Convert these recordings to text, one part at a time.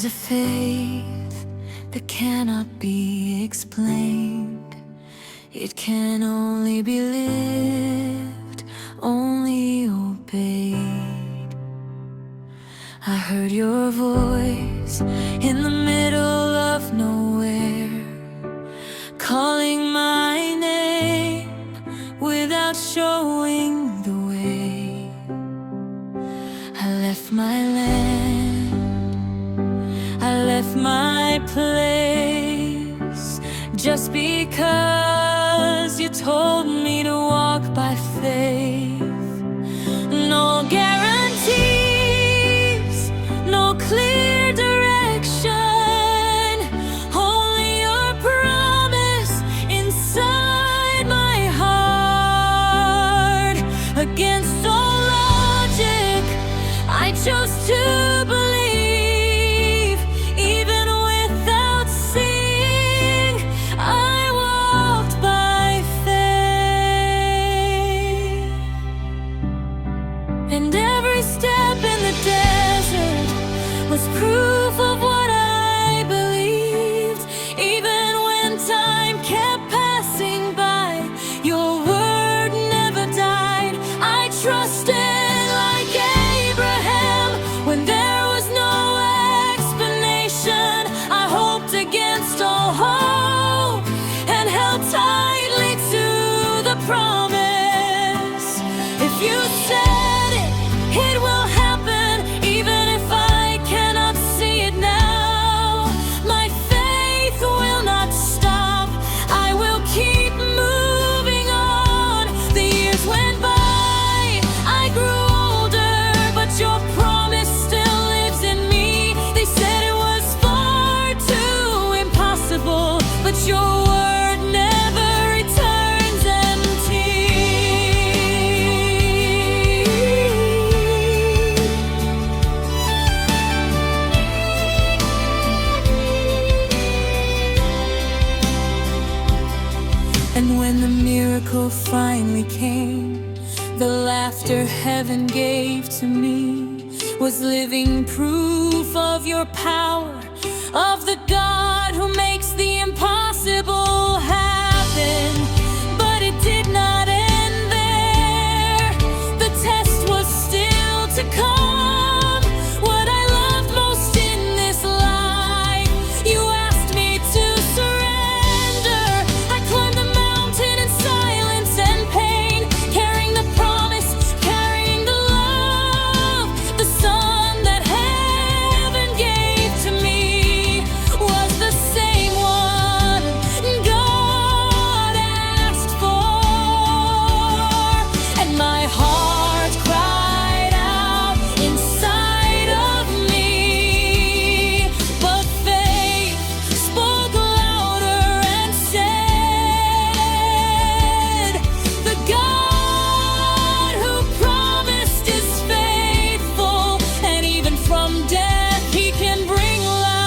There's a faith that cannot be explained. It can only be lived, only obeyed. I heard your voice in the middle of nowhere, calling my name without showing the way. I left my land, I left my place, just because you told me to walk by faith. No guarantees, no clear direction, only your promise inside my heart. Against all logic, I chose to believe. Even without seeing, I walked by faith. And every step in the desert was proof of what I believed. Even when time kept passing by, your word never died. I trusted like Abraham when there was no explanation. I hoped against all hope and held tightly to the promise. If you said it, it will happen, even if I cannot see it now. My faith will not stop, I will keep moving on. The years went by, I grew older, but your promise still lives in me. They said it was far too impossible, but your word never returns empty. And when the miracle finally came, the laughter heaven gave to me was living proof of your power, of the God who makes the impossible happen. But it did not end there, the test was still to come. What I loved most in this life, you asked me to surrender. I climbed the mountain in silence and pain, carrying the promise, carrying the love. The son that heaven gave to me was the same one God asked for. And my heart cried out inside of me, but faith spoke louder and said, the God who promised is faithful, and even from death he can bring life.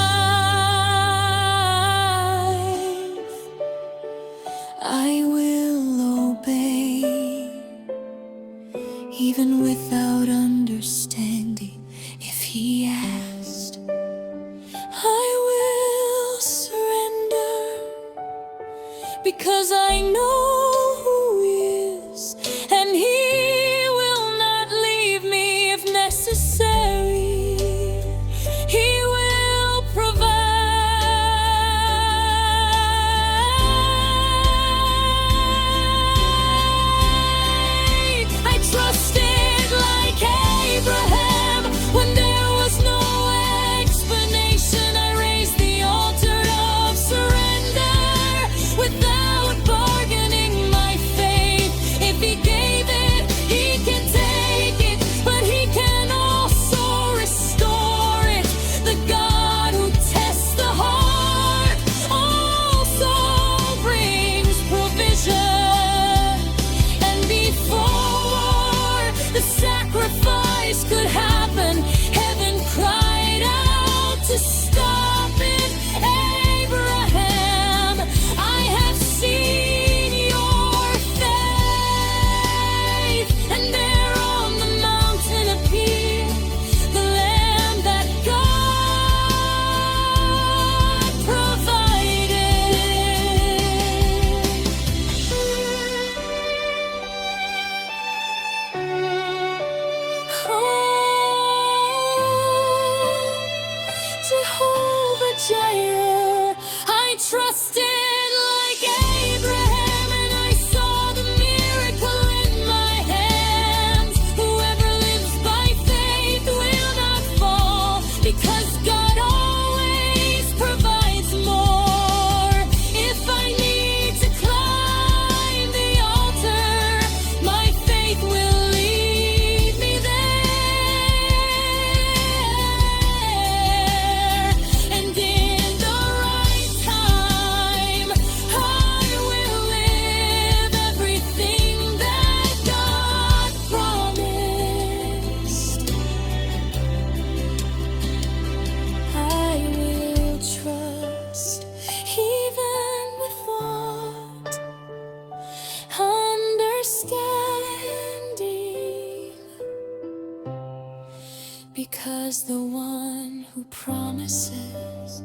I will obey, even without understanding. If he asked, I will surrender, because I know who is, and he will not leave me if necessary. He will provide. I trusted like Abraham when there was no explanation. I raised the altar of surrender without bargaining Because the one who promises